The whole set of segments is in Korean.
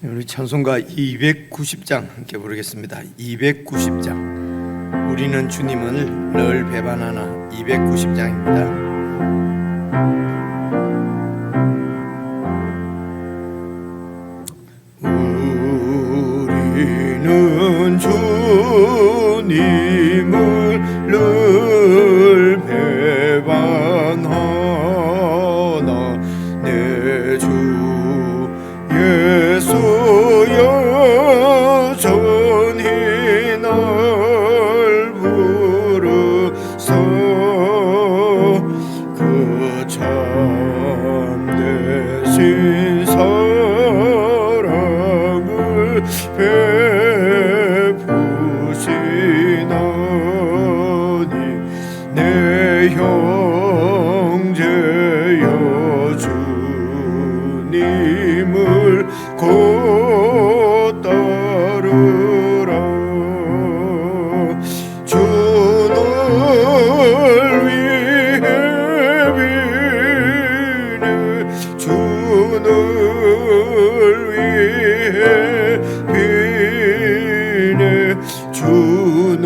우리 찬송가 290장 함께 부르겠습니다. 290장 우리는 주님을 늘 배반하나 290장입니다. 우리는 주님을 늘 배반하나 내 주 예수 여전히 날 부르사 그 참되신 사랑을 베푸시나니 내 형제여 주님을 곧 따르라. 주를 위해 비네 주를 위해 비네 주를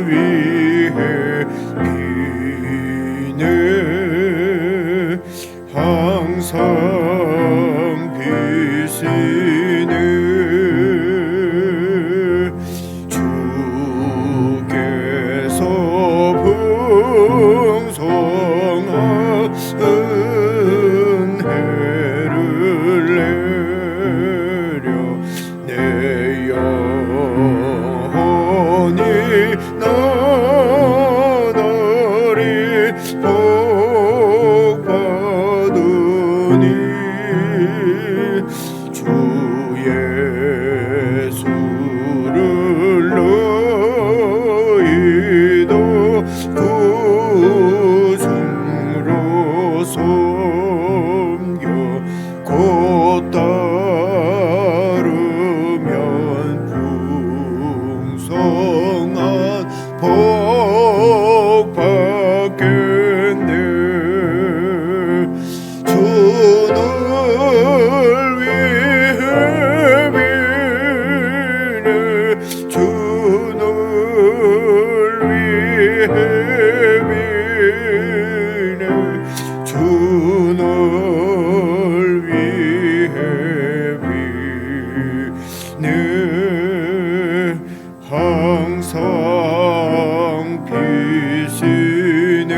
위해 비네 항상 비시네 주께서 풍성한 은혜를 내려 내 영혼이 나날이 복받으니 주 예수를 너희도 구중으로 섬겨 곧 따르면 풍성한 복 받겠네. 주를 위해 비네 주를 위해 비네 주를 위해 비네 항상 비시네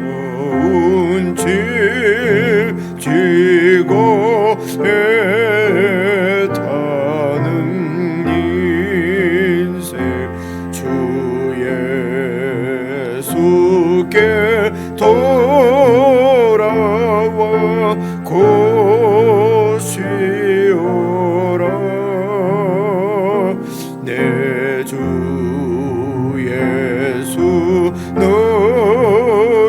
무거운 짐 지고 애타는 인생 주 예수께 돌아와 고시오라. 내 주 예수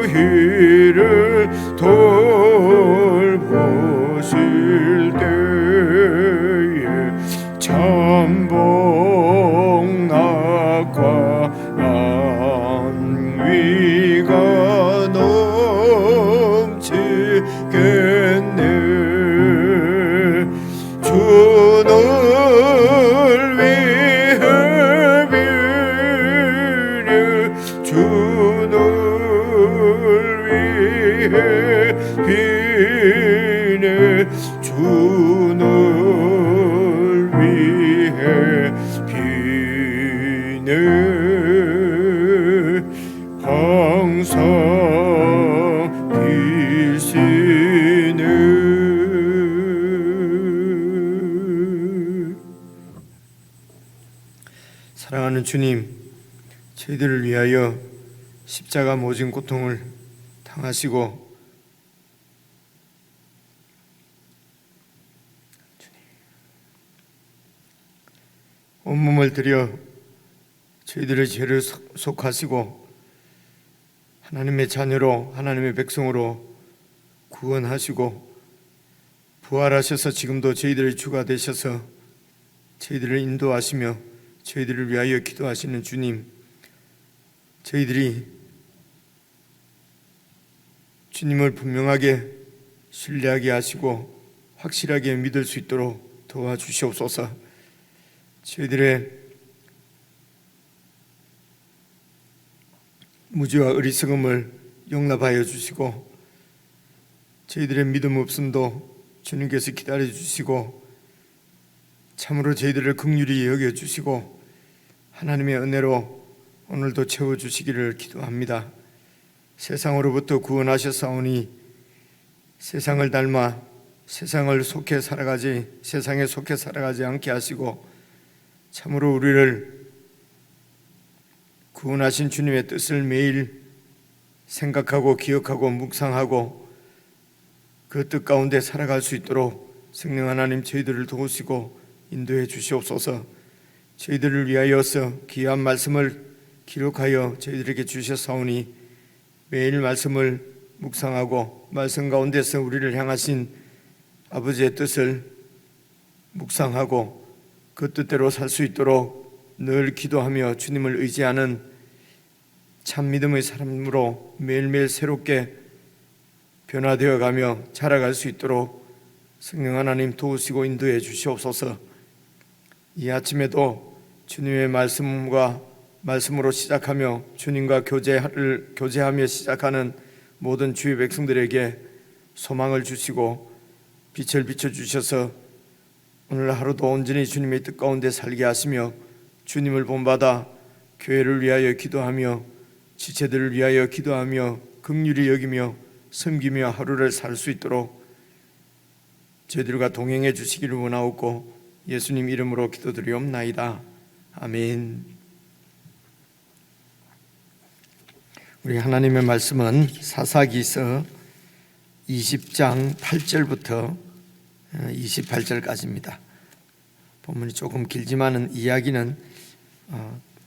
너희를 돌보실 때에 참복 낙과 안위가 넘치겠네. 주를 위해 비네 주를 위해 비네 주를 위해 비네 항상 비시네. 사랑하는 주님, 저희들을 위하여 십자가 모진 고통을 당하시고 온몸을 들여 저희들의 죄를 속하시고 하나님의 자녀로 하나님의 백성으로 구원하시고 부활하셔서 지금도 저희들의 주가 되셔서 저희들을 인도하시며 저희들을 위하여 기도하시는 주님, 저희들이 주님을 분명하게 신뢰하게 하시고 확실하게 믿을 수 있도록 도와주시옵소서. 저희들의 무지와 어리석음을 용납하여 주시고 저희들의 믿음 없음도 주님께서 기다려 주시고 참으로 저희들을 긍휼히 여겨 주시고 하나님의 은혜로 오늘도 채워 주시기를 기도합니다. 세상으로부터 구원하셨사오니 세상을 닮아 세상에 속해 살아가지 않게 하시고 참으로 우리를 구원하신 주님의 뜻을 매일 생각하고 기억하고 묵상하고 그 뜻 가운데 살아갈 수 있도록 성령 하나님 저희들을 도우시고 인도해 주시옵소서. 저희들을 위하여서 귀한 말씀을 기록하여 저희들에게 주셨사오니 매일 말씀을 묵상하고 말씀 가운데서 우리를 향하신 아버지의 뜻을 묵상하고 그 뜻대로 살 수 있도록 늘 기도하며 주님을 의지하는 참 믿음의 사람으로 매일매일 새롭게 변화되어 가며 자라갈 수 있도록 성령 하나님 도우시고 인도해 주시옵소서. 이 아침에도 주님의 말씀으로 시작하며 주님과 교제하며 시작하는 모든 주의 백성들에게 소망을 주시고 빛을 비춰주셔서 오늘 하루도 온전히 주님의 뜻 가운데 살게 하시며 주님을 본받아 교회를 위하여 기도하며 지체들을 위하여 기도하며 긍휼히 여기며 섬기며 하루를 살 수 있도록 저희들과 동행해 주시기를 원하옵고 예수님 이름으로 기도드리옵나이다. 아멘. 우리 하나님의 말씀은 사사기서 20장 8절부터 28절까지입니다. 본문이 조금 길지만은 이야기는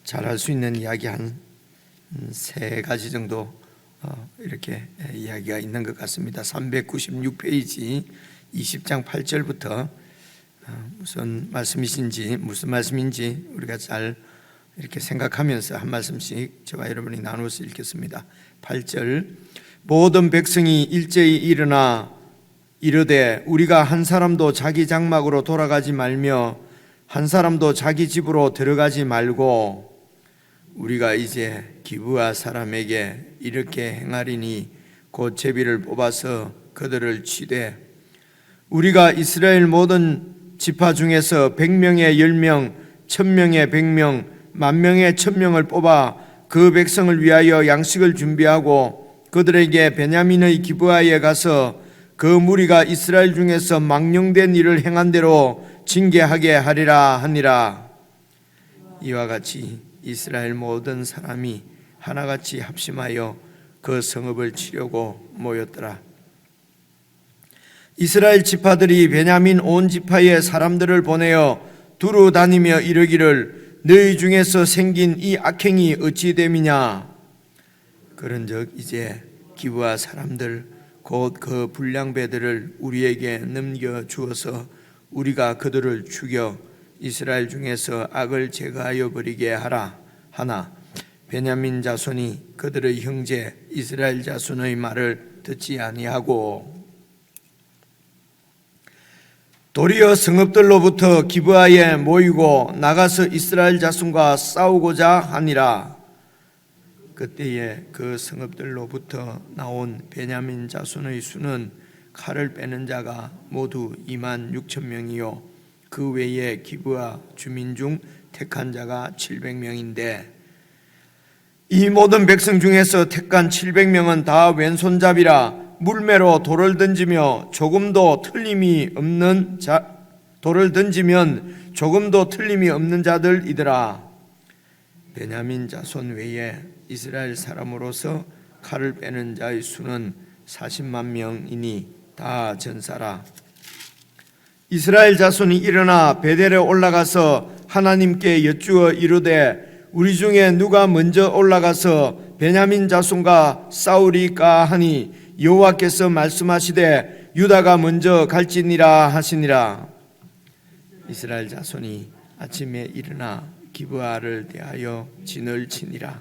잘 할 수 있는 이야기 한 세 가지 정도 이렇게 이야기가 있는 것 같습니다. 396페이지 20장 8절부터 무슨 말씀인지 우리가 잘 이렇게 생각하면서 한 말씀씩 저와 여러분이 나누어서 읽겠습니다. 8절 모든 백성이 일제히 일어나 이르되 우리가 한 사람도 자기 장막으로 돌아가지 말며 한 사람도 자기 집으로 들어가지 말고 우리가 이제 기브아 사람에게 이렇게 행하리니 곧 제비를 뽑아서 그들을 치되 우리가 이스라엘 모든 지파 중에서 100명에 10명 1000명에 100명 10,000명에 1000명을 뽑아 그 백성을 위하여 양식을 준비하고 그들에게 베냐민의 기브아에 가서 그 무리가 이스라엘 중에서 망령된 일을 행한 대로 징계하게 하리라 하니라. 이와 같이 이스라엘 모든 사람이 하나같이 합심하여 그 성읍을 치려고 모였더라. 이스라엘 지파들이 베냐민 온 지파의 사람들을 보내어 두루 다니며 이르기를 너희 중에서 생긴 이 악행이 어찌 됨이냐. 그런즉 이제 기브아 사람들 곧 그 불량배들을 우리에게 넘겨 주어서 우리가 그들을 죽여 이스라엘 중에서 악을 제거하여 버리게 하라 하나 베냐민 자손이 그들의 형제 이스라엘 자손의 말을 듣지 아니하고 도리어 성읍들로부터 기브아에 모이고 나가서 이스라엘 자손과 싸우고자 하니라. 그때에 그 성읍들로부터 나온 베냐민 자손의 수는 칼을 빼는 자가 모두 26,000명이요 그 외에 기브아 주민 중 택한 자가 700명인데 이 모든 백성 중에서 택한 700명은 다 왼손잡이라 물매로 돌을 던지면 조금도 틀림이 없는 자들이더라. 베냐민 자손 외에 이스라엘 사람으로서 칼을 빼는 자의 수는 40만 명이니 다 전사라. 이스라엘 자손이 일어나 베델에 올라가서 하나님께 여쭈어 이르되 우리 중에 누가 먼저 올라가서 베냐민 자손과 싸우리까 하니 여호와께서 말씀하시되 유다가 먼저 갈지니라 하시니라. 이스라엘 자손이 아침에 일어나 기브아를 대하여 진을 치니라.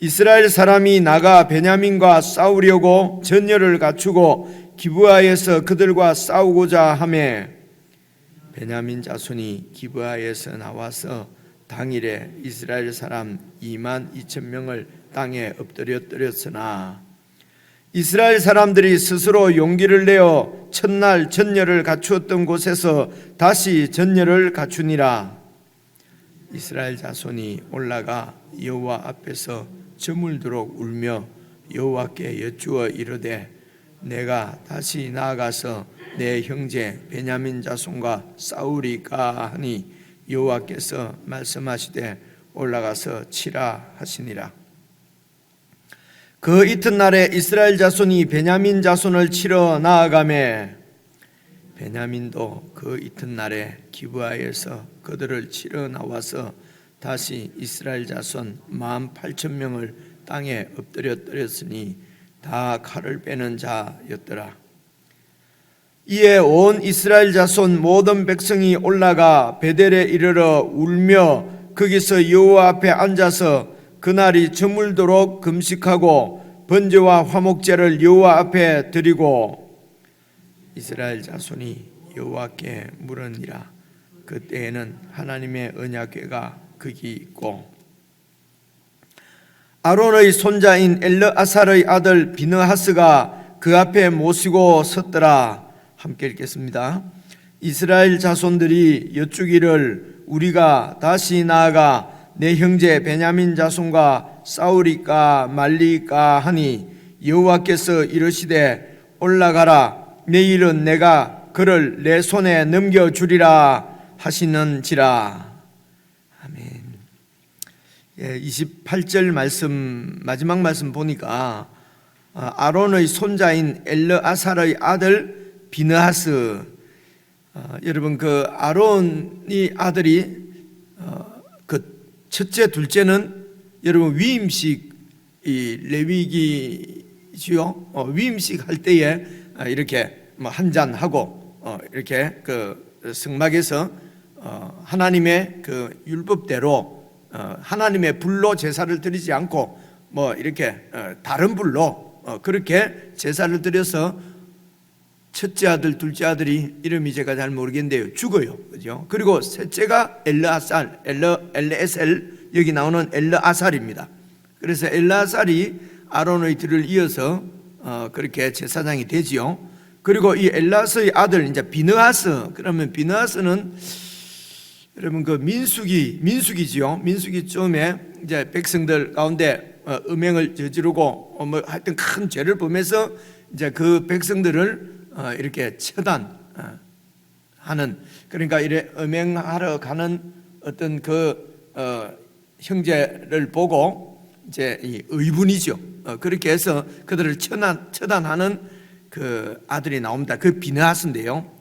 이스라엘 사람이 나가 베냐민과 싸우려고 전열을 갖추고 기브아에서 그들과 싸우고자 하매 베냐민 자손이 기브아에서 나와서 당일에 이스라엘 사람 2만 2천 명을 땅에 엎드렸으나 이스라엘 사람들이 스스로 용기를 내어 첫날 전열을 갖추었던 곳에서 다시 전열을 갖추니라. 이스라엘 자손이 올라가 여호와 앞에서 저물도록 울며 여호와께 여쭈어 이르되 내가 다시 나아가서 내 형제 베냐민 자손과 싸우리까 하니 여호와께서 말씀하시되 올라가서 치라 하시니라. 그 이튿날에 이스라엘 자손이 베냐민 자손을 치러 나아가매 베냐민도 그 이튿날에 기브아에서 그들을 치러 나와서 다시 이스라엘 자손 18,000명을 땅에 엎드렸으니 다 칼을 빼는 자였더라. 이에 온 이스라엘 자손 모든 백성이 올라가 베델에 이르러 울며 거기서 여호와 앞에 앉아서 그날이 저물도록 금식하고 번제와 화목제를 여호와 앞에 드리고 이스라엘 자손이 여호와께 물으니라. 그때에는 하나님의 언약궤가 거기 있고 아론의 손자인 엘르아살의 아들 비느하스가 그 앞에 모시고 섰더라. 함께 읽겠습니다. 이스라엘 자손들이 여쭈기를 우리가 다시 나아가 내 형제 베냐민 자손과 싸우리까 말리까 하니 여호와께서 이르시되 올라가라. 내일은 내가 그를 내 손에 넘겨주리라 하시는지라. 아멘. 28절 말씀, 마지막 말씀 보니까 아론의 손자인 엘르아살의 아들 비느하스, 여러분 그 아론이 아들이 그 첫째 둘째는 여러분 위임식 이 레위기지요. 위임식 할 때에 이렇게 한 잔 하고 이렇게 그 성막에서 하나님의 그 율법대로 하나님의 불로 제사를 드리지 않고 뭐 이렇게 다른 불로 그렇게 제사를 드려서 첫째 아들, 둘째 아들이 이름이 제가 잘 모르겠는데요, 죽어요, 그죠? 그리고 셋째가 엘르아살, 엘레에셀, 여기 나오는 엘르아살입니다. 그래서 엘르아살이 아론의 뒤를 이어서 그렇게 제사장이 되지요. 그리고 이 엘르아스의 아들 이제 비느하스, 그러면 비느하스는 여러분 그 민수기지요. 민수기쯤에 이제 백성들 가운데 음행을 저지르고 뭐 하여튼 큰 죄를 범해서 이제 그 백성들을 이렇게 처단하는, 그러니까 이래 음행하러 가는 어떤 그 형제를 보고 이제 이 의분이죠. 그렇게 해서 그들을 처단하는 그 아들이 나옵니다. 그 비느하스인데요.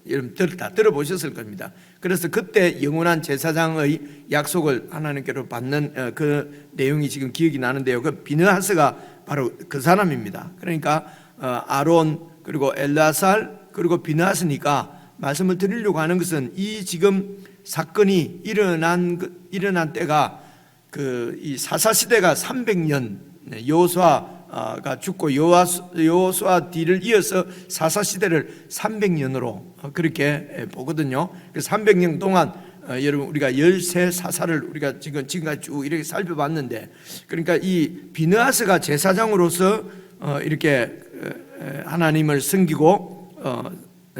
여러분 다 들어보셨을 겁니다. 그래서 그때 영원한 제사장의 약속을 하나님께로 받는 그 내용이 지금 기억이 나는데요. 그 비느하스가 바로 그 사람입니다. 그러니까 아론 그리고 엘르아살 그리고 비느하스니까 말씀을 드리려고 하는 것은 이 지금 사건이 일어난 때가 그 이 사사 시대가 300년 여호수아가 죽고 여호수아 뒤를 이어서 사사 시대를 300년으로 그렇게 보거든요. 그래서 300년 동안 여러분 우리가 13사사를 우리가 지금까지 쭉 이렇게 살펴봤는데, 그러니까 이 비느하스가 제사장으로서 이렇게 하나님을 섬기고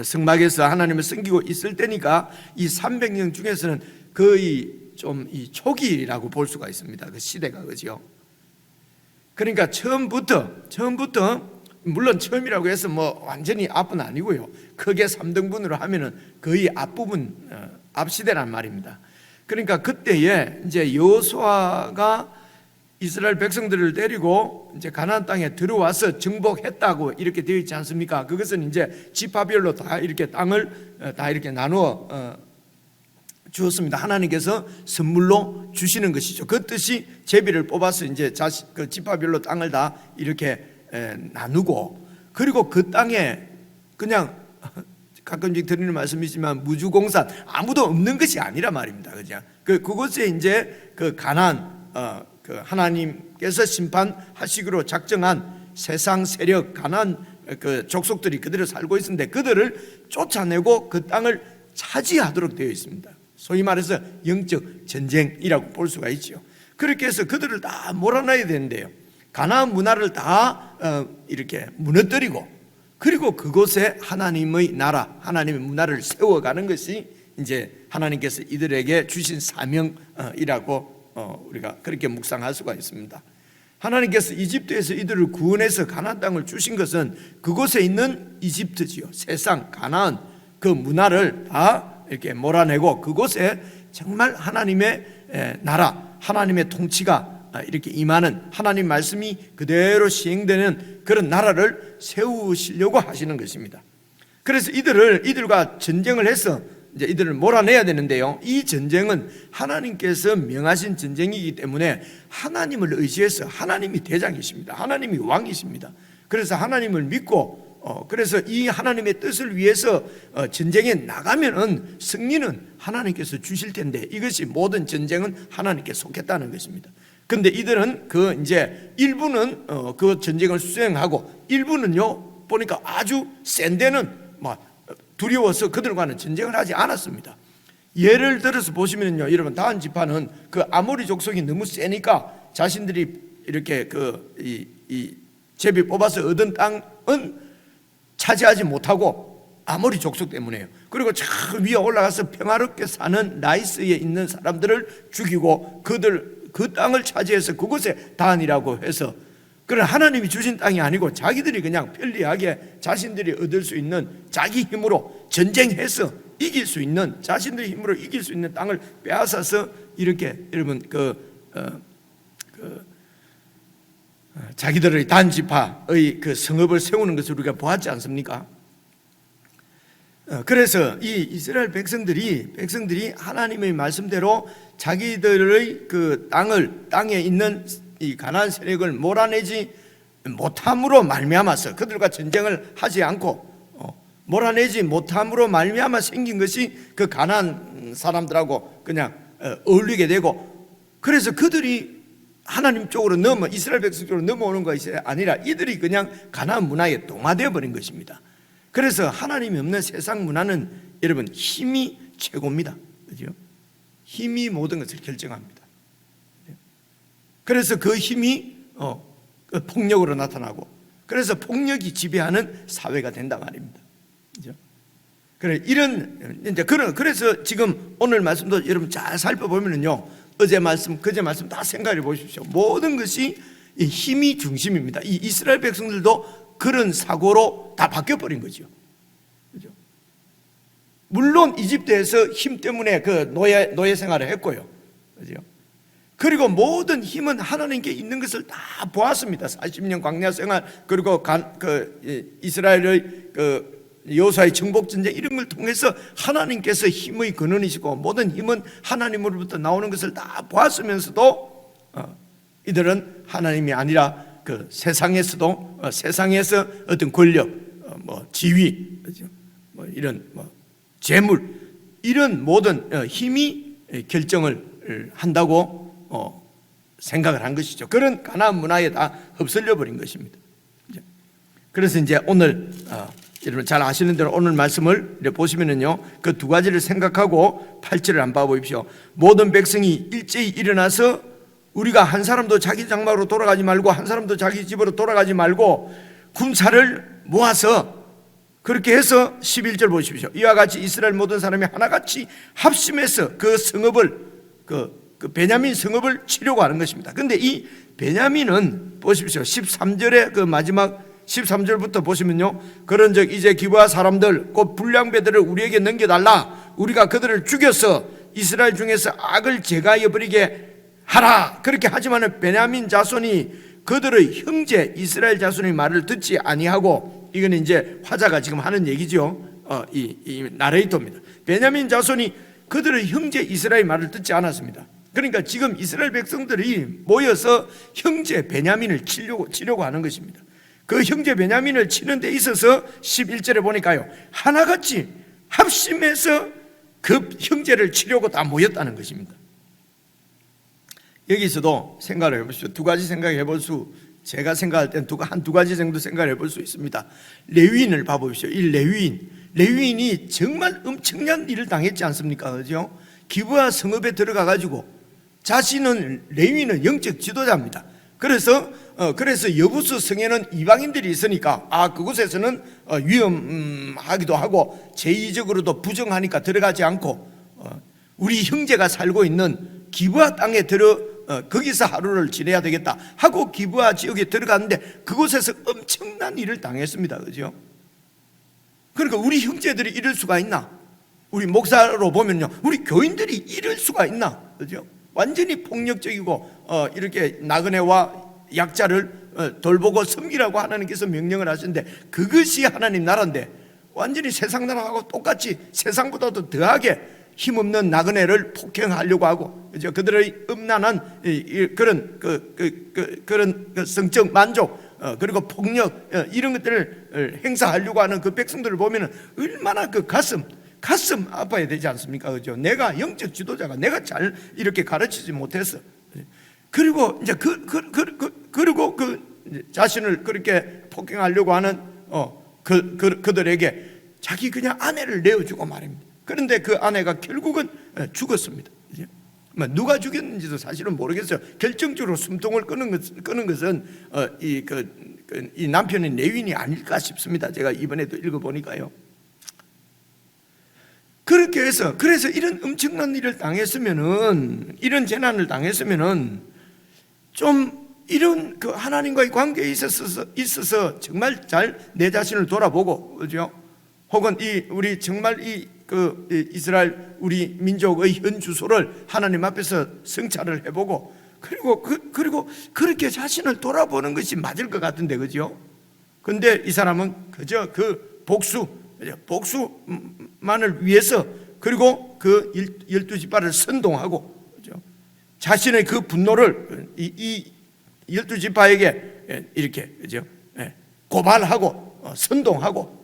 성막에서 하나님을 섬기고 있을 때니까 이 300년 중에서는 거의 좀 이 초기라고 볼 수가 있습니다. 그 시대가, 그죠? 그러니까 처음부터 물론 처음이라고 해서 뭐 완전히 앞은 아니고요. 크게 3등분으로 하면은 거의 앞부분 앞시대란 말입니다. 그러니까 그때에 이제 여호수아가 이스라엘 백성들을 데리고 이제 가나안 땅에 들어와서 정복했다고 이렇게 되어 있지 않습니까? 그것은 이제 지파별로 다 이렇게 땅을 다 이렇게 나누어 주었습니다. 하나님께서 선물로 주시는 것이죠. 그 뜻이 제비를 뽑아서 이제 그 지파별로 땅을 다 이렇게 나누고, 그리고 그 땅에 그냥 가끔씩 드리는 말씀이지만 무주공산 아무도 없는 것이 아니라 말입니다. 그죠? 그곳에 이제 그 가나안 그 하나님께서 심판하시기로 작정한 세상 세력 가난 그 족속들이 그대로 살고 있는데 그들을 쫓아내고 그 땅을 차지하도록 되어 있습니다. 소위 말해서 영적 전쟁이라고 볼 수가 있죠. 그렇게 해서 그들을 다 몰아넣어야 되는데요, 가나안 문화를 다 이렇게 무너뜨리고, 그리고 그곳에 하나님의 나라, 하나님의 문화를 세워가는 것이 이제 하나님께서 이들에게 주신 사명이라고 우리가 그렇게 묵상할 수가 있습니다. 하나님께서 이집트에서 이들을 구원해서 가나안 땅을 주신 것은 그곳에 있는 이집트지요, 세상 가나안 그 문화를 다 이렇게 몰아내고 그곳에 정말 하나님의 나라, 하나님의 통치가 이렇게 임하는, 하나님 말씀이 그대로 시행되는 그런 나라를 세우시려고 하시는 것입니다. 그래서 이들과 전쟁을 해서 이제 이들을 몰아내야 되는데요, 이 전쟁은 하나님께서 명하신 전쟁이기 때문에 하나님을 의지해서, 하나님이 대장이십니다. 하나님이 왕이십니다. 그래서 하나님을 믿고 그래서 이 하나님의 뜻을 위해서 전쟁에 나가면은 승리는 하나님께서 주실 텐데, 이것이 모든 전쟁은 하나님께 속했다는 것입니다. 근데 이들은 그 이제 일부는 그 전쟁을 수행하고, 일부는요 보니까 아주 센 데는 막 두려워서 그들과는 전쟁을 하지 않았습니다. 예를 들어서 보시면요, 여러분 다한 지파는 그 아모리 족속이 너무 세니까 자신들이 이렇게 이 제비 뽑아서 얻은 땅은 차지하지 못하고, 아모리 족속 때문에요. 그리고 저 위에 올라가서 평화롭게 사는 라이스에 있는 사람들을 죽이고 그 땅을 차지해서 그곳에 단이라고 해서, 그런 하나님이 주신 땅이 아니고 자기들이 그냥 편리하게 자신들이 얻을 수 있는, 자기 힘으로 전쟁해서 이길 수 있는, 자신들의 힘으로 이길 수 있는 땅을 빼앗아서 이렇게 여러분 자기들의 단지파의 그 성읍을 세우는 것을 우리가 보았지 않습니까? 그래서 이 이스라엘 백성들이 하나님의 말씀대로 자기들의 그 땅에 있는 이 가나안 세력을 몰아내지 못함으로 말미암아서, 그들과 전쟁을 하지 않고 몰아내지 못함으로 말미암아 생긴 것이 그 가나안 사람들하고 그냥 어울리게 되고, 그래서 그들이 하나님 쪽으로 이스라엘 백성 쪽으로 넘어오는 것이 아니라 이들이 그냥 가나안 문화에 동화되어 버린 것입니다. 그래서 하나님이 없는 세상 문화는 여러분 힘이 최고입니다. 그죠? 힘이 모든 것을 결정합니다. 그래서 그 힘이 폭력으로 나타나고, 그래서 폭력이 지배하는 사회가 된다 말입니다. 그죠? 그래서 지금 오늘 말씀도 여러분 잘 살펴보면요, 어제 말씀, 그제 말씀 다 생각해 보십시오. 모든 것이 힘이 중심입니다. 이 이스라엘 백성들도 그런 사고로 다 바뀌어버린 거죠. 그죠? 물론 이집트에서 힘 때문에 그 노예 생활을 했고요. 그죠? 그리고 모든 힘은 하나님께 있는 것을 다 보았습니다. 40년 광야 생활, 그리고 이스라엘의 여호수아의 정복 전쟁, 이런 걸 통해서 하나님께서 힘의 근원이시고 모든 힘은 하나님으로부터 나오는 것을 다 보았으면서도 이들은 하나님이 아니라 그 세상에서 어떤 권력, 지위, 이런 재물, 이런 모든 힘이 결정을 한다고 생각을 한 것이죠. 그런 가나안 문화에 다 흡설려 버린 것입니다. 그래서 이제 오늘 여러분 잘 아시는 대로 오늘 말씀을 보시면은요, 그 두 가지를 생각하고 8절을 한번 봐보십시오. 모든 백성이 일제히 일어나서 우리가 한 사람도 자기 장막으로 돌아가지 말고 한 사람도 자기 집으로 돌아가지 말고 군사를 모아서, 그렇게 해서 11절 보십시오. 이와 같이 이스라엘 모든 사람이 하나같이 합심해서 그 성읍을, 그 베냐민 성읍을 치려고 하는 것입니다. 그런데 이 베냐민은 보십시오. 13절의 그 마지막 13절부터 보시면요, 그런즉 이제 기브아 사람들 곧 불량배들을 우리에게 넘겨달라. 우리가 그들을 죽여서 이스라엘 중에서 악을 제거하여 버리게 하라. 그렇게 하지만은 베냐민 자손이 그들의 형제 이스라엘 자손의 말을 듣지 아니하고, 이건 이제 화자가 지금 하는 얘기죠. 이 나레이터입니다. 베냐민 자손이 그들의 형제 이스라엘 말을 듣지 않았습니다. 그러니까 지금 이스라엘 백성들이 모여서 형제 베냐민을 치려고 하는 것입니다. 그 형제 베냐민을 치는 데 있어서 11절에 보니까요, 하나같이 합심해서 그 형제를 치려고 다 모였다는 것입니다. 여기서도 생각을 해보십시오. 두 가지 생각해 볼 수, 제가 생각할 땐 두 가지 정도 생각을 해볼 수 있습니다. 레위인을 봐보십시오. 이 레위인이 정말 엄청난 일을 당했지 않습니까? 그죠? 기브아 성읍에 들어가 가지고 자신은 레위인은 영적 지도자입니다. 그래서 여부수 성에는 이방인들이 있으니까 그곳에서는 위험하기도 하고 제의적으로도 부정하니까 들어가지 않고 우리 형제가 살고 있는 기브아 땅에 거기서 하루를 지내야 되겠다 하고 기브아 지역에 들어갔는데 그곳에서 엄청난 일을 당했습니다. 그죠? 그러니까 우리 형제들이 이럴 수가 있나? 우리 목사로 보면요, 우리 교인들이 이럴 수가 있나? 그죠? 완전히 폭력적이고 이렇게 나그네와 약자를 돌보고 섬기라고 하나님께서 명령을 하시는데 그것이 하나님 나라인데 완전히 세상 나라하고 똑같이 세상보다도 더하게 힘없는 나그네를 폭행하려고 하고, 그죠? 그들의 음란한 그런 성적 만족 그리고 폭력 이런 것들을 행사하려고 하는 그 백성들을 보면은 얼마나 그 가슴 아파야 되지 않습니까? 그죠? 내가 영적 지도자가 내가 잘 이렇게 가르치지 못해서, 그리고 이제 그리고 자신을 그렇게 폭행하려고 하는 그들에게 자기 그냥 아내를 내어주고 말입니다. 그런데 그 아내가 결국은 죽었습니다. 누가 죽였는지도 사실은 모르겠어요. 결정적으로 숨통을 끄는 것은 이 남편인 레위인이 아닐까 싶습니다. 제가 이번에도 읽어보니까요. 그렇게 해서 그래서 이런 엄청난 일을 당했으면은, 이런 재난을 당했으면은 좀 이런 그 하나님과의 관계에 있어서 정말 잘 내 자신을 돌아보고, 그죠? 혹은 우리 정말 이스라엘 우리 민족의 현 주소를 하나님 앞에서 성찰을 해보고, 그리고 그렇게 자신을 돌아보는 것이 맞을 것 같은데, 그죠? 근데 이 사람은 그저 그 복수만을 위해서, 그리고 그 12지파를 선동하고, 그죠? 자신의 그 분노를 이 12지파에게 이렇게, 그죠? 고발하고 선동하고,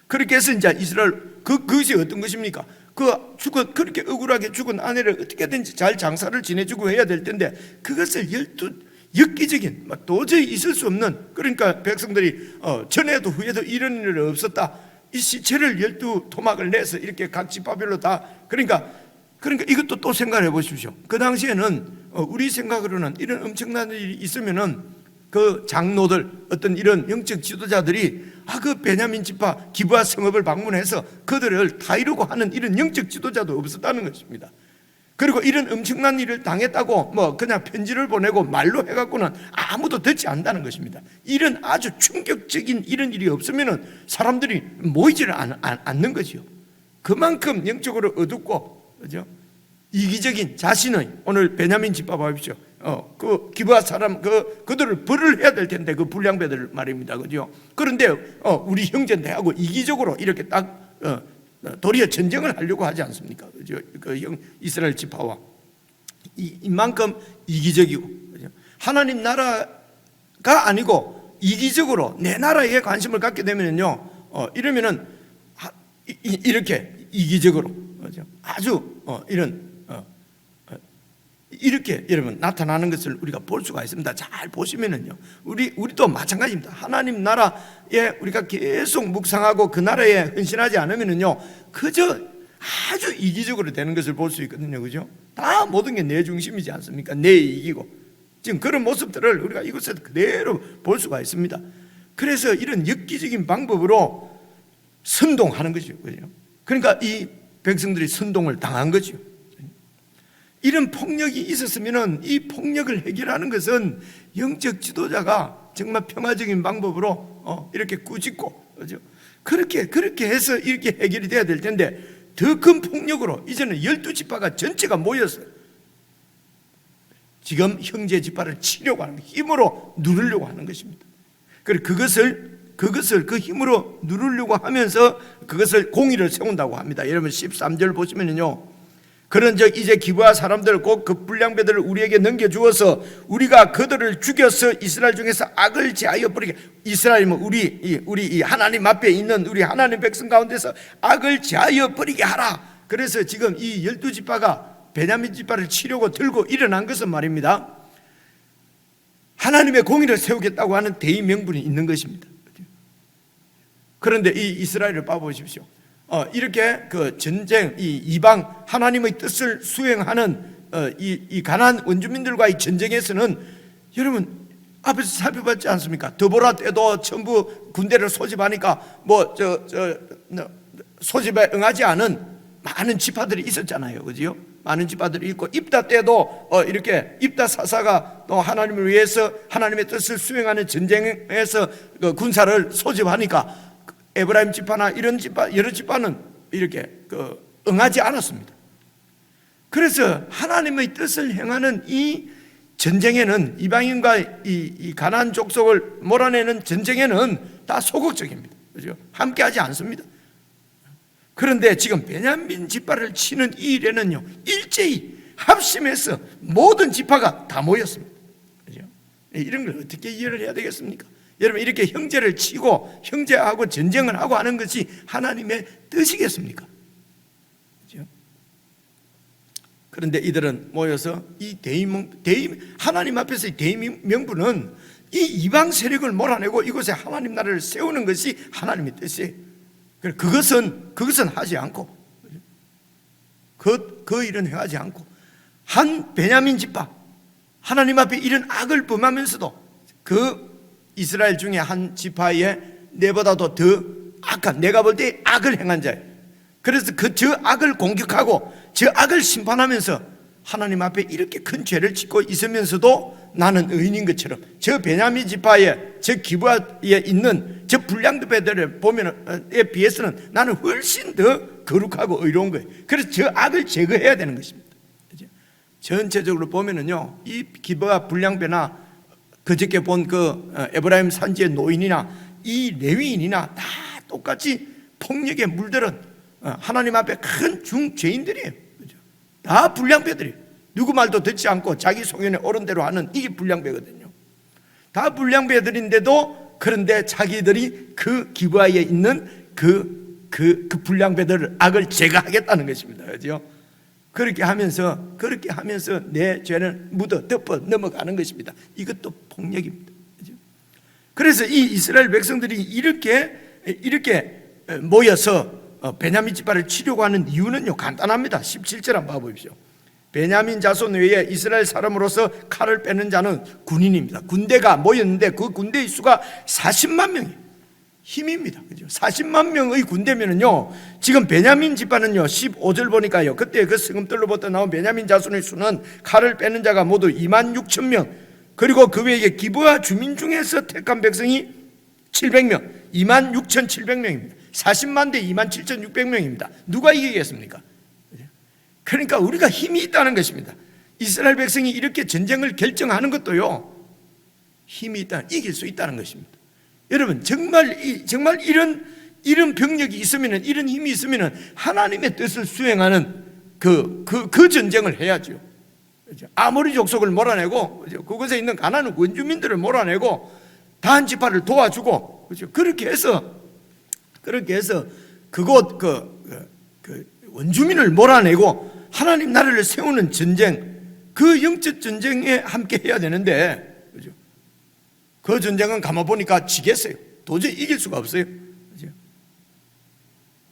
그렇게 해서 이제 이스라엘 그것이 어떤 것입니까? 그렇게 억울하게 죽은 아내를 어떻게든지 잘 장사를 지내주고 해야 될 텐데, 그것을 엽기적인 도저히 있을 수 없는, 그러니까 백성들이 전에도 후에도 이런 일 없었다, 이 시체를 12토막을 내서 이렇게 각 지파별로 다, 그러니까 이것도 또 생각해 보십시오. 그 당시에는 우리 생각으로는 이런 엄청난 일이 있으면은 그 장로들, 어떤 이런 영적 지도자들이 그 베냐민 지파 기브아 성읍을 방문해서 그들을 타이르고 하는 이런 영적 지도자도 없었다는 것입니다. 그리고 이런 엄청난 일을 당했다고 그냥 편지를 보내고 말로 해갖고는 아무도 듣지 않는다는 것입니다. 이런 아주 충격적인 이런 일이 없으면은 사람들이 모이지를 않는 거지요. 그만큼 영적으로 어둡고, 그죠? 이기적인 자신의, 오늘 베냐민 지파 봐십시오. 그 기브아 사람 그들을 벌을 해야 될 텐데, 그 불량배들 말입니다. 그죠? 그런데 우리 형제인데 하고 이기적으로 이렇게 딱 도리어 전쟁을 하려고 하지 않습니까? 그죠? 이스라엘 지파와 이만큼 이기적이고, 그죠? 하나님 나라가 아니고 이기적으로 내 나라에 관심을 갖게 되면요, 이러면은 이렇게 이기적으로, 그죠? 아주 이렇게 여러분 나타나는 것을 우리가 볼 수가 있습니다. 잘 보시면은요, 우리도 마찬가지입니다. 하나님 나라에 우리가 계속 묵상하고 그 나라에 헌신하지 않으면은요, 그저 아주 이기적으로 되는 것을 볼 수 있거든요. 그죠? 다 모든 게 내 중심이지 않습니까? 내 이익이고. 지금 그런 모습들을 우리가 이곳에서 그대로 볼 수가 있습니다. 그래서 이런 엽기적인 방법으로 선동하는 거죠. 그죠? 그러니까 이 백성들이 선동을 당한 거죠. 이런 폭력이 있었으면 이 폭력을 해결하는 것은 영적 지도자가 정말 평화적인 방법으로 이렇게 꾸짖고, 그죠? 그렇게 해서 이렇게 해결이 돼야 될 텐데, 더 큰 폭력으로 이제는 12지파가 전체가 모여서 지금 형제 지파를 치려고 하는, 힘으로 누르려고 하는 것입니다. 그리고 그것을 그 힘으로 누르려고 하면서 그것을 공의를 세운다고 합니다. 여러분 13절 보시면요, 그런즉 이제 기브아 사람들 곧 그 불량배들을 우리에게 넘겨주어서 우리가 그들을 죽여서 이스라엘 중에서 악을 제하여 버리게. 이스라엘은 우리 하나님 앞에 있는 우리 하나님 백성 가운데서 악을 제하여 버리게 하라. 그래서 지금 이 12지파가 베냐민 지파를 치려고 들고 일어난 것은 말입니다, 하나님의 공의를 세우겠다고 하는 대의 명분이 있는 것입니다. 그런데 이 이스라엘을 봐보십시오. 이렇게 그 전쟁, 이 이방 하나님의 뜻을 수행하는 이 가나안 원주민들과의 전쟁에서는 여러분 앞에서 살펴봤지 않습니까? 드보라 때도 전부 군대를 소집하니까 소집에 응하지 않은 많은 지파들이 있었잖아요, 그지요? 많은 지파들이 있고, 입다 때도 이렇게 입다 사사가 또 하나님을 위해서 하나님의 뜻을 수행하는 전쟁에서 그 군사를 소집하니까 에브라임 지파나 이런 지파, 여러 지파는 이렇게 응하지 않았습니다. 그래서 하나님의 뜻을 행하는 이 전쟁에는, 이방인과 이 가나안 족속을 몰아내는 전쟁에는 다 소극적입니다, 그죠? 함께하지 않습니다. 그런데 지금 베냐민 지파를 치는 이 일에는요, 일제히 합심해서 모든 지파가 다 모였습니다, 그죠? 이런 걸 어떻게 이해를 해야 되겠습니까? 여러분, 이렇게 형제를 치고 형제하고 전쟁을 하고 하는 것이 하나님의 뜻이겠습니까? 그죠? 그런데 이들은 모여서 이 하나님 앞에서의 대의명분은 이 이방 세력을 몰아내고 이곳에 하나님 나라를 세우는 것이 하나님의 뜻이에요. 그것은 하지 않고, 그 일은 행하지 않고, 한 베냐민 지파, 하나님 앞에 이런 악을 범하면서도 그 이스라엘 중에 한 지파에 내보다도 더 악한, 내가 볼 때 악을 행한 자예요. 그래서 저 악을 공격하고 저 악을 심판하면서 하나님 앞에 이렇게 큰 죄를 짓고 있으면서도 나는 의인인 것처럼, 저 베냐민 지파에, 저 기브아에 있는 저 불량배들을 보면에 비해서는 나는 훨씬 더 거룩하고 의로운 거예요. 그래서 저 악을 제거해야 되는 것입니다. 전체적으로 보면은요, 이 기브아 불량배나 그저께 본 그 에브라임 산지의 노인이나 이 레위인이나 다 똑같이 폭력에 물들은 하나님 앞에 큰 중죄인들이에요. 다 불량배들이에요. 누구 말도 듣지 않고 자기 소견에 옳은 대로 하는, 이게 불량배거든요. 다 불량배들인데도, 그런데 자기들이 그 기브아에 있는 그 불량배들 악을 제거하겠다는 것입니다, 그렇죠? 그렇게 하면서 내 죄를 덮어 넘어가는 것입니다. 이것도 폭력입니다, 그렇죠? 그래서 이 이스라엘 백성들이 이렇게 모여서 베냐민 지파를 치려고 하는 이유는요, 간단합니다. 17절 한번 봐보십시오. 베냐민 자손 외에 이스라엘 사람으로서 칼을 빼는 자는 군인입니다. 군대가 모였는데 그 군대의 수가 40만 명이에요. 힘입니다, 그죠? 40만 명의 군대면은요, 지금 베냐민 지파는요, 15절 보니까요, 그때 그 성읍들로부터 나온 베냐민 자손의 수는 칼을 빼는 자가 모두 2만 6천 명, 그리고 그 외에 기브아 주민 중에서 택한 백성이 700명, 2만 6,700명입니다. 40만 대 2만 7,600명입니다. 누가 이기겠습니까? 그러니까 우리가 힘이 있다는 것입니다. 이스라엘 백성이 이렇게 전쟁을 결정하는 것도요, 힘이 있다, 이길 수 있다는 것입니다. 여러분, 정말 이런 병력이 있으면, 이런 힘이 있으면 하나님의 뜻을 수행하는 그 전쟁을 해야죠. 아모리 족속을 몰아내고, 그곳에 있는 가나안 원주민들을 몰아내고 다한 지파를 도와주고, 그렇게 해서 그곳 원주민을 몰아내고 하나님 나라를 세우는 전쟁, 그 영적 전쟁에 함께 해야 되는데, 그죠? 그 전쟁은 가만보니까 지겠어요. 도저히 이길 수가 없어요, 그죠?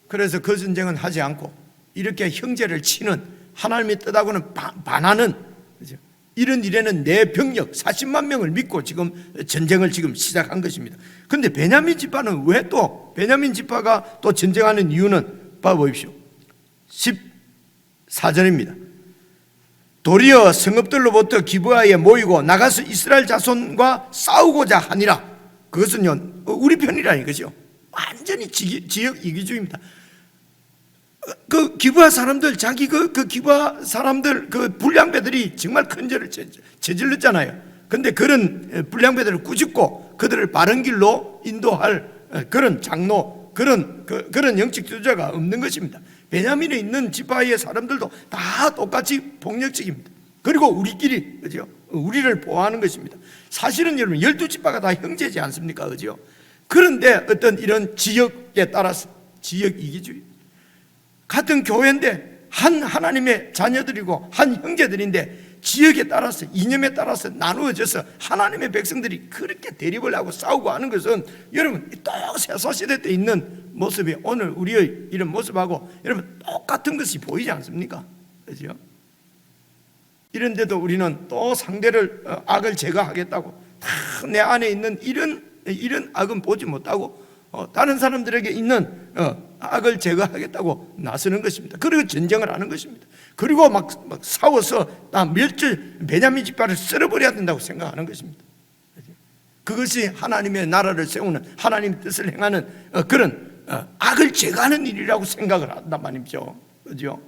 그래서 그 전쟁은 하지 않고 이렇게 형제를 치는, 하나님의 뜻하고는 반하는, 그죠? 이런 일에는 내 병력 40만 명을 믿고 지금 전쟁을 시작한 것입니다. 그런데 베냐민 지파는 왜 또, 베냐민 지파가 또 전쟁하는 이유는 봐보십시오. 14절입니다. 도리어 성읍들로부터 기브아에 모이고 나가서 이스라엘 자손과 싸우고자 하니라. 그것은요, 우리 편이라는 거죠. 완전히 지역 이기주의입니다. 그 기브아 사람들, 그 기브아 사람들, 그 불량배들이 정말 큰 죄를 저질렀잖아요. 근데 그런 불량배들을 꾸짖고 그들을 바른 길로 인도할 그런 장로, 그런 영적 지도자가 없는 것입니다. 베냐민에 있는 지파의 사람들도 다 똑같이 폭력적입니다. 그리고 우리끼리, 그죠? 우리를 보호하는 것입니다. 사실은 여러분 12지파가 다 형제지 않습니까? 그죠? 그런데 어떤 이런 지역에 따라서 지역 이기주의, 같은 교회인데 한 하나님의 자녀들이고 한 형제들인데 지역에 따라서 이념에 따라서 나누어져서 하나님의 백성들이 그렇게 대립을 하고 싸우고 하는 것은 여러분 또 세사시대 때 있는 모습이 오늘 우리의 이런 모습하고 여러분 똑같은 것이 보이지 않습니까? 그렇죠? 이런데도 우리는 또 상대를 악을 제거하겠다고 다 내 안에 있는 이런 악은 보지 못하고 다른 사람들에게 있는 악을 제거하겠다고 나서는 것입니다. 그리고 전쟁을 하는 것입니다. 그리고 막 싸워서 베냐민 지파를 쓸어버려야 된다고 생각하는 것입니다. 그것이 하나님의 나라를 세우는 하나님의 뜻을 행하는 그런 악을 제거하는 일이라고 생각을 한단 말이죠. 그죠?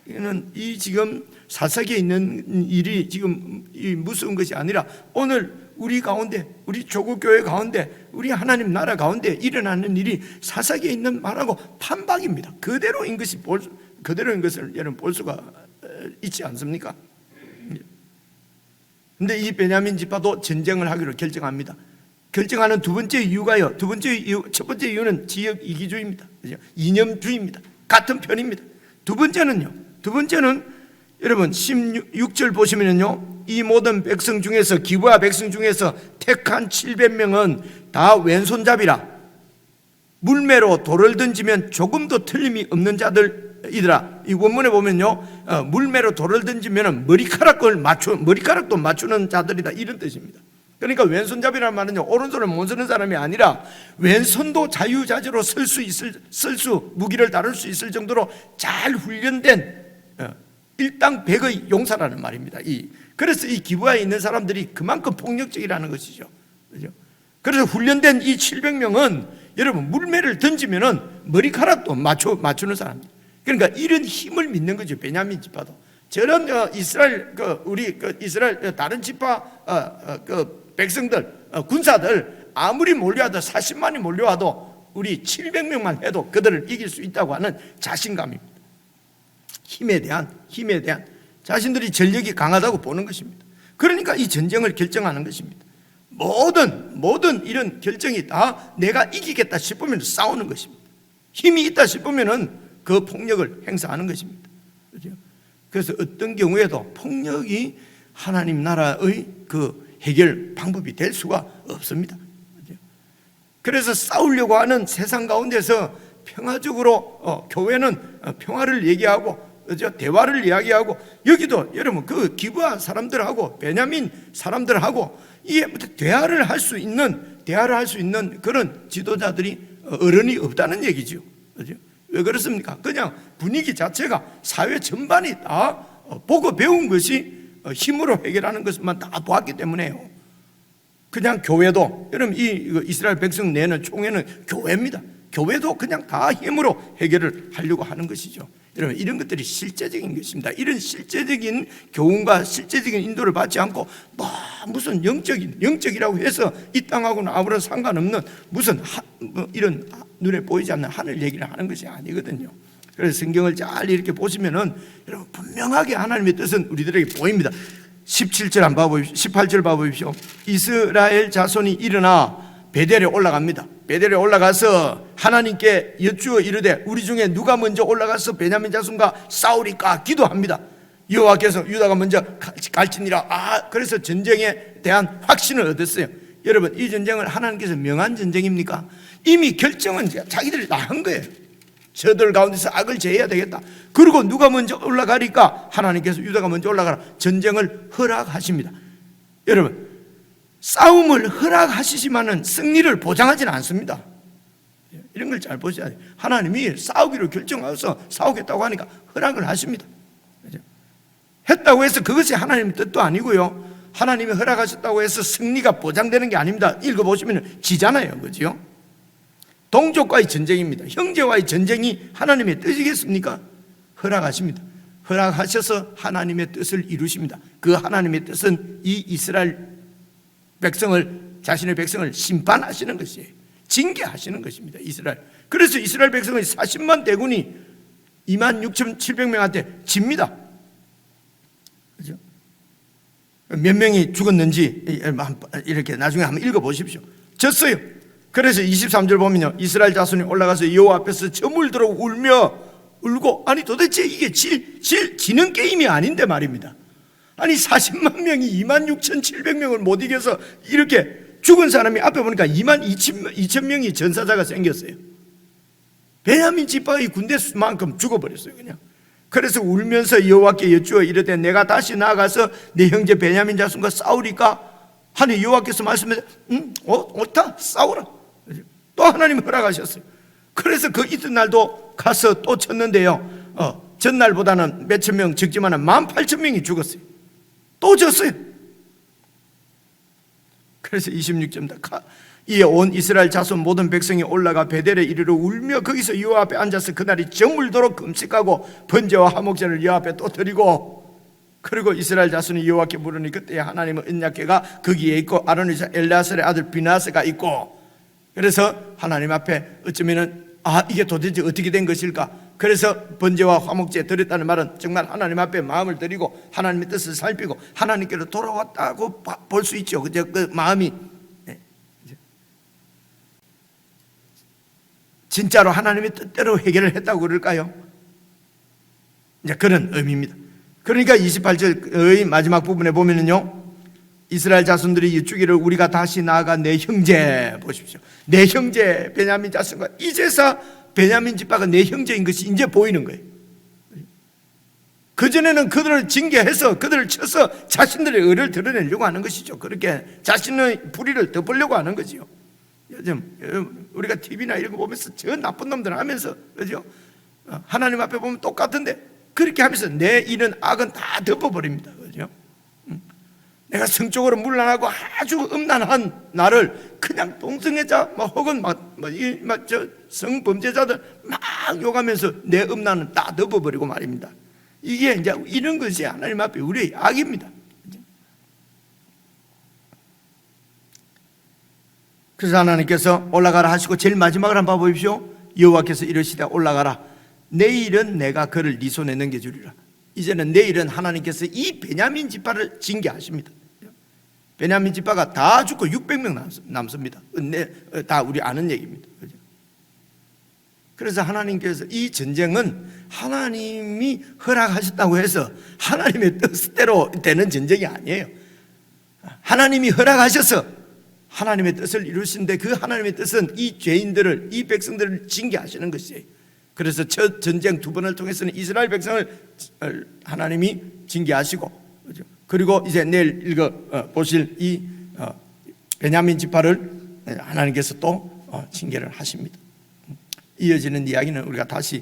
이거는 이 지금 사사기에 있는 일이 지금 무서운 것이 아니라 오늘 우리 가운데, 우리 조국교회 가운데, 우리 하나님 나라 가운데 일어나는 일이 사사기에 있는 말하고 판박입니다. 그대로인 것을 여러분 볼 수가 있지 않습니까? 그런데 이 베냐민 지파도 전쟁을 하기로 결정합니다. 결정하는 두 번째 이유가요. 첫 번째 이유는 지역 이기주의입니다. 이념주의입니다. 같은 편입니다. 두 번째는 여러분 16절 보시면요, 이 모든 백성 중에서 기브아 백성 중에서 택한 700명은 다 왼손잡이라 물매로 돌을 던지면 조금도 틀림이 없는 자들이더라. 이 원문에 보면요, 물매로 돌을 던지면 머리카락도 맞추는 자들이다, 이런 뜻입니다. 그러니까 왼손잡이라는 말은요, 오른손을 못 쓰는 사람이 아니라 왼손도 자유자재로 무기를 다룰 수 있을 정도로 잘 훈련된 일당백의 용사라는 말입니다. 그래서 이 기브아에 있는 사람들이 그만큼 폭력적이라는 것이죠. 그죠? 그래서 훈련된 이 700명은 여러분 물매를 던지면은 머리카락도 맞추는 사람들. 그러니까 이런 힘을 믿는 거죠. 베냐민 지파도. 저런 이스라엘 이스라엘 다른 지파 백성들, 군사들 아무리 몰려와도 40만이 몰려와도 우리 700명만 해도 그들을 이길 수 있다고 하는 자신감입니다. 힘에 대한 자신들이 전력이 강하다고 보는 것입니다. 그러니까 이 전쟁을 결정하는 것입니다. 모든 이런 결정이 다 내가 이기겠다 싶으면 싸우는 것입니다. 힘이 있다 싶으면 그 폭력을 행사하는 것입니다. 그렇죠? 그래서 어떤 경우에도 폭력이 하나님 나라의 그 해결 방법이 될 수가 없습니다. 그렇죠? 그래서 싸우려고 하는 세상 가운데서 평화적으로 교회는 평화를 얘기하고, 그렇죠? 대화를 이야기하고, 여기도 여러분 그 기브아 사람들하고 베냐민 사람들하고 이게 대화를 할 수 있는 그런 지도자들이 어른이 없다는 얘기죠. 그렇죠? 왜 그렇습니까? 그냥 분위기 자체가 사회 전반이 다 보고 배운 것이 힘으로 해결하는 것만 다 보았기 때문에요. 그냥 교회도 여러분 이 이스라엘 백성 내는 총회는 교회입니다. 교회도 그냥 다 힘으로 해결을 하려고 하는 것이죠. 여러분 이런 것들이 실제적인 것입니다. 이런 실제적인 교훈과 실제적인 인도를 받지 않고 무슨 영적이라고 해서 이 땅하고는 아무런 상관없는 무슨 이런 눈에 보이지 않는 하늘 얘기를 하는 것이 아니거든요. 그래서 성경을 잘 이렇게 보시면은 여러분 분명하게 하나님의 뜻은 우리들에게 보입니다. 17절 한번 봐보십시오. 18절 봐보십시오. 이스라엘 자손이 일어나 베델에 올라갑니다. 베델에 올라가서 하나님께 여쭈어 이르되 우리 중에 누가 먼저 올라가서 베냐민 자손과 싸우리까 기도합니다. 여호와께서 유다가 먼저 갈지니라. 그래서 전쟁에 대한 확신을 얻었어요. 여러분 이 전쟁을 하나님께서 명한 전쟁입니까? 이미 결정은 자기들이 다 한 거예요. 저들 가운데서 악을 제해야 되겠다. 그리고 누가 먼저 올라가리까? 하나님께서 유다가 먼저 올라가라. 전쟁을 허락하십니다. 여러분 싸움을 허락하시지만은 승리를 보장하지는 않습니다. 이런 걸 잘 보셔야 돼요. 하나님이 싸우기로 결정해서 싸우겠다고 하니까 허락을 하십니다. 했다고 해서 그것이 하나님의 뜻도 아니고요. 하나님이 허락하셨다고 해서 승리가 보장되는 게 아닙니다. 읽어보시면 지잖아요. 그죠? 동족과의 전쟁입니다. 형제와의 전쟁이 하나님의 뜻이겠습니까? 허락하십니다. 허락하셔서 하나님의 뜻을 이루십니다. 그 하나님의 뜻은 이 이스라엘 자신의 백성을 심판하시는 것이에요. 징계하시는 것입니다. 이스라엘. 그래서 이스라엘 백성의 40만 대군이 26,700명한테 집니다. 그죠? 몇 명이 죽었는지 이렇게 나중에 한번 읽어보십시오. 졌어요. 그래서 23절 보면요, 이스라엘 자손이 올라가서 여호와 앞에서 저물도록 울고, 아니 도대체 이게 지는 게임이 아닌데 말입니다. 아니 40만 명이 26,700명을 못 이겨서 이렇게 죽은 사람이 앞에 보니까 22,000명이 전사자가 생겼어요. 베냐민 지파의 군대 수만큼 죽어버렸어요 그냥. 그래서 울면서 여호와께 여쭈어 이르되 내가 다시 나아가서 내 형제 베냐민 자손과 싸우리까 하니 여호와께서 말씀해 옳다 싸우라. 또 하나님 허락하셨어요. 그래서 그 이튿날도 가서 또 쳤는데요, 전날보다는 몇천 명 적지만 18,000명이 죽었어요. 또 졌어요. 그래서 26절 이에 온 이스라엘 자손 모든 백성이 올라가 베델에 이르러 울며 거기서 여호와 앞에 앉아서 그날이 저물도록 금식하고 번제와 화목제를 여호와 앞에 또 드리고, 그리고 이스라엘 자손이 여호와께 물으니 그때 하나님은 언약궤가 거기에 있고 아론의 자 엘르아살의 아들 비나스가 있고, 그래서 하나님 앞에 어쩌면은 이게 도대체 어떻게 된 것일까? 그래서 번제와 화목제 드렸다는 말은 정말 하나님 앞에 마음을 드리고 하나님의 뜻을 살피고 하나님께로 돌아왔다고 볼 수 있죠. 그 마음이 진짜로 하나님의 뜻대로 해결을 했다고 그럴까요? 이제 그런 의미입니다. 그러니까 28절의 마지막 부분에 보면은요, 이스라엘 자손들이 이주기를 우리가 다시 나아가 내 형제, 보십시오, 내 형제 베냐민 자손과 이제서 베냐민 지파가 내 형제인 것이 이제 보이는 거예요. 그전에는 그들을 징계해서 그들을 쳐서 자신들의 의를 드러내려고 하는 것이죠. 그렇게 자신의 불의를 덮으려고 하는 거지요. 요즘 우리가 TV나 이런 거 보면서 저 나쁜 놈들 하면서, 그죠? 하나님 앞에 보면 똑같은데 그렇게 하면서 내 이런 악은 다 덮어버립니다. 그죠? 내가 성적으로 문란하고 아주 음란한 나를 그냥 동성애자 혹은 저 성범죄자들 막 욕하면서 내 음란은 다 덮어버리고 말입니다. 이게 이제 이런 것이 하나님 앞에 우리의 악입니다. 그래서 하나님께서 올라가라 하시고 제일 마지막을 한번 봐보십시오. 여호와께서 이르시되 올라가라. 내일은 내가 그를 네 손에 넘겨주리라. 이제는 내일은 하나님께서 이 베냐민 지파를 징계하십니다. 베냐민 지파가 다 죽고 600명 남습니다. 다 우리 아는 얘기입니다. 그래서 하나님께서 이 전쟁은 하나님이 허락하셨다고 해서 하나님의 뜻대로 되는 전쟁이 아니에요. 하나님이 허락하셔서 하나님의 뜻을 이루신데 그 하나님의 뜻은 이 죄인들을, 이 백성들을 징계하시는 것이에요. 그래서 첫 전쟁 두 번을 통해서는 이스라엘 백성을 하나님이 징계하시고, 그리고 이제 내일 보실 이 베냐민 지파를 하나님께서 또 징계를 하십니다. 이어지는 이야기는 우리가 다시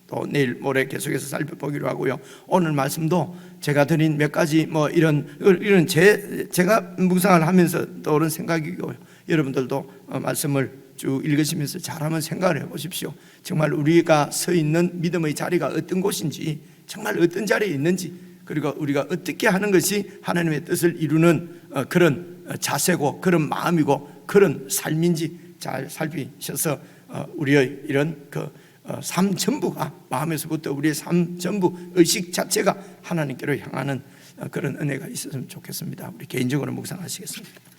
또 내일 모레 계속해서 살펴보기로 하고요. 오늘 말씀도 제가 드린 몇 가지 이런 제가 묵상을 하면서 떠오른 생각이고요. 여러분들도 말씀을 쭉 읽으시면서 잘 한번 생각을 해보십시오. 정말 우리가 서 있는 믿음의 자리가 어떤 곳인지, 정말 어떤 자리에 있는지, 그리고 우리가 어떻게 하는 것이 하나님의 뜻을 이루는 그런 자세고 그런 마음이고 그런 삶인지 잘 살피셔서 우리의 이런 삶 전부가, 마음에서부터 우리의 삶 전부 의식 자체가 하나님께로 향하는 그런 은혜가 있었으면 좋겠습니다. 우리 개인적으로 묵상하시겠습니다.